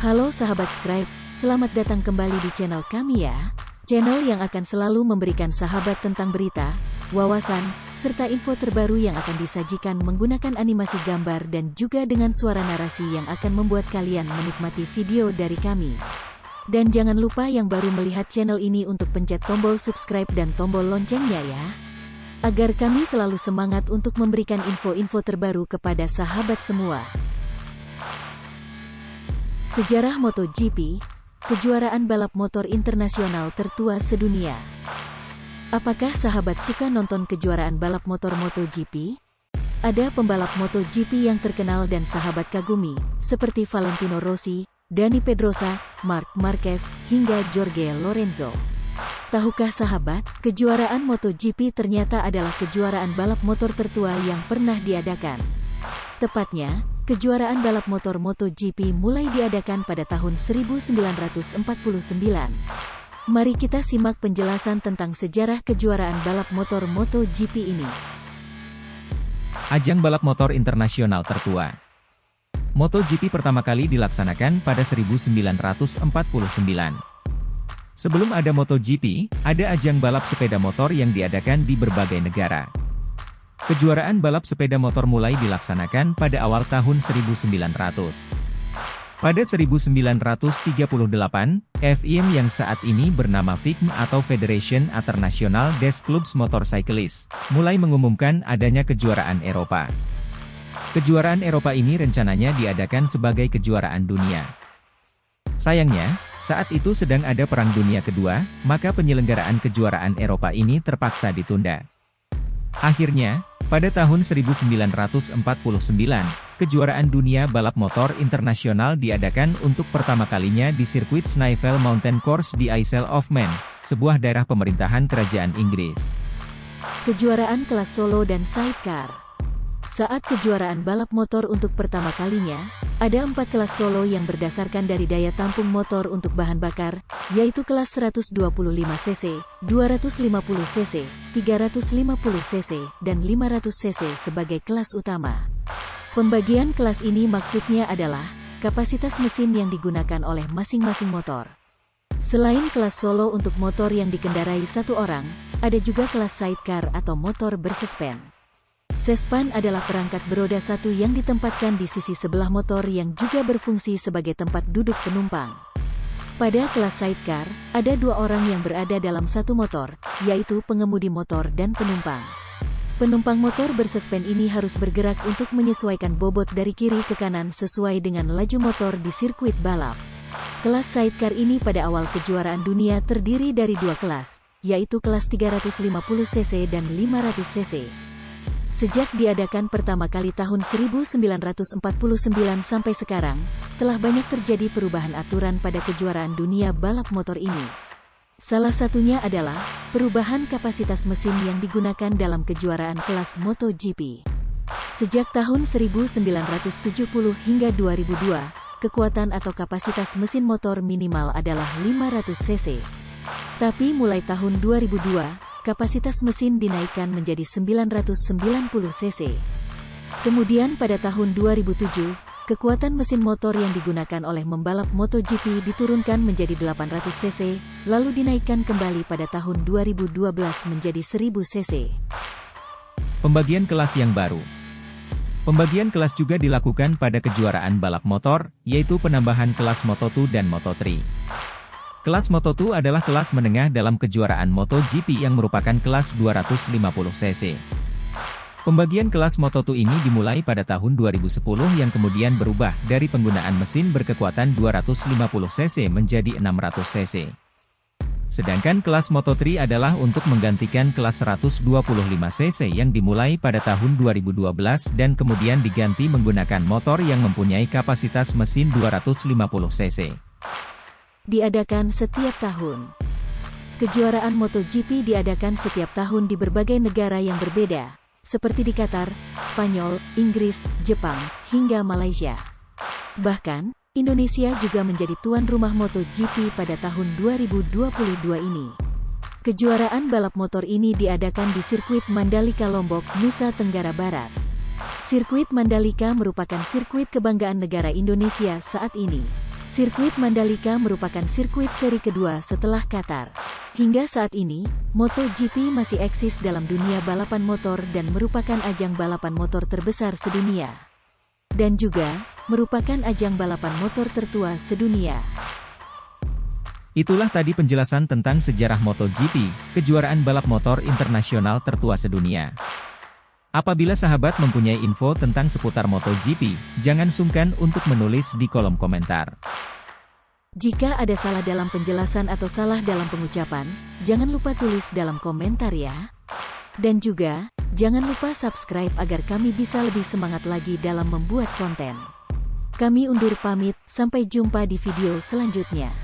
Halo sahabat Scribe, selamat datang kembali di channel kami ya. Channel yang akan selalu memberikan sahabat tentang berita, wawasan, serta info terbaru yang akan disajikan menggunakan animasi gambar dan juga dengan suara narasi yang akan membuat kalian menikmati video dari kami. Dan jangan lupa yang baru melihat channel ini untuk pencet tombol subscribe dan tombol loncengnya ya. Agar kami selalu semangat untuk memberikan info-info terbaru kepada sahabat semua. Sejarah MotoGP, kejuaraan balap motor internasional tertua sedunia. Apakah sahabat suka nonton kejuaraan balap motor MotoGP? Ada pembalap MotoGP yang terkenal dan sahabat kagumi, seperti Valentino Rossi, Dani Pedrosa, Marc Marquez, hingga Jorge Lorenzo. Tahukah sahabat, kejuaraan MotoGP ternyata adalah kejuaraan balap motor tertua yang pernah diadakan. Tepatnya, kejuaraan balap motor MotoGP mulai diadakan pada tahun 1949. Mari kita simak penjelasan tentang sejarah kejuaraan balap motor MotoGP ini. Ajang balap motor internasional tertua. MotoGP pertama kali dilaksanakan pada 1949. Sebelum ada MotoGP, ada ajang balap sepeda motor yang diadakan di berbagai negara. Kejuaraan balap sepeda motor mulai dilaksanakan pada awal tahun 1900. Pada 1938, FIM yang saat ini bernama FICM atau Federation Internationale des Clubs Motorcyclistes, mulai mengumumkan adanya kejuaraan Eropa. Kejuaraan Eropa ini rencananya diadakan sebagai kejuaraan dunia. Sayangnya, saat itu sedang ada Perang Dunia Kedua, maka penyelenggaraan kejuaraan Eropa ini terpaksa ditunda. Akhirnya, pada tahun 1949, kejuaraan dunia balap motor internasional diadakan untuk pertama kalinya di sirkuit Snaefell Mountain Course di Isle of Man, sebuah daerah pemerintahan kerajaan Inggris. Kejuaraan kelas solo dan sidecar. Saat kejuaraan balap motor untuk pertama kalinya, ada 4 kelas solo yang berdasarkan dari daya tampung motor untuk bahan bakar, yaitu kelas 125cc, 250cc, 350cc, dan 500cc sebagai kelas utama. Pembagian kelas ini maksudnya adalah kapasitas mesin yang digunakan oleh masing-masing motor. Selain kelas solo untuk motor yang dikendarai satu orang, ada juga kelas sidecar atau motor bersespen. Sespan adalah perangkat beroda satu yang ditempatkan di sisi sebelah motor yang juga berfungsi sebagai tempat duduk penumpang. Pada kelas sidecar, ada 2 orang yang berada dalam satu motor, yaitu pengemudi motor dan penumpang. Penumpang motor bersespen ini harus bergerak untuk menyesuaikan bobot dari kiri ke kanan sesuai dengan laju motor di sirkuit balap. Kelas sidecar ini pada awal kejuaraan dunia terdiri dari 2 kelas, yaitu kelas 350cc dan 500cc. Sejak diadakan pertama kali tahun 1949 sampai sekarang, telah banyak terjadi perubahan aturan pada kejuaraan dunia balap motor ini. Salah satunya adalah perubahan kapasitas mesin yang digunakan dalam kejuaraan kelas MotoGP. Sejak tahun 1970 hingga 2002, kekuatan atau kapasitas mesin motor minimal adalah 500cc. Tapi mulai tahun 2002, kapasitas mesin dinaikkan menjadi 990cc. Kemudian pada tahun 2007, kekuatan mesin motor yang digunakan oleh membalap MotoGP diturunkan menjadi 800cc, lalu dinaikkan kembali pada tahun 2012 menjadi 1000cc. Pembagian kelas yang baru. Pembagian kelas juga dilakukan pada kejuaraan balap motor, yaitu penambahan kelas Moto2 dan Moto3. Kelas Moto2 adalah kelas menengah dalam kejuaraan MotoGP yang merupakan kelas 250cc. Pembagian kelas Moto2 ini dimulai pada tahun 2010 yang kemudian berubah dari penggunaan mesin berkekuatan 250cc menjadi 600cc. Sedangkan kelas Moto3 adalah untuk menggantikan kelas 125cc yang dimulai pada tahun 2012 dan kemudian diganti menggunakan motor yang mempunyai kapasitas mesin 250cc. Diadakan setiap tahun. Kejuaraan MotoGP diadakan setiap tahun di berbagai negara yang berbeda, seperti di Qatar, Spanyol, Inggris, Jepang, hingga Malaysia. Bahkan, Indonesia juga menjadi tuan rumah MotoGP pada tahun 2022 ini. Kejuaraan balap motor ini diadakan di sirkuit Mandalika Lombok, Nusa Tenggara Barat. Sirkuit Mandalika merupakan sirkuit kebanggaan negara Indonesia saat ini. Sirkuit Mandalika merupakan sirkuit seri kedua setelah Qatar. Hingga saat ini, MotoGP masih eksis dalam dunia balapan motor dan merupakan ajang balapan motor terbesar sedunia. Dan juga, merupakan ajang balapan motor tertua sedunia. Itulah tadi penjelasan tentang sejarah MotoGP, kejuaraan balap motor internasional tertua sedunia. Apabila sahabat mempunyai info tentang seputar MotoGP, jangan sungkan untuk menulis di kolom komentar. Jika ada salah dalam penjelasan atau salah dalam pengucapan, jangan lupa tulis dalam komentar ya. Dan juga, jangan lupa subscribe agar kami bisa lebih semangat lagi dalam membuat konten. Kami undur pamit, sampai jumpa di video selanjutnya.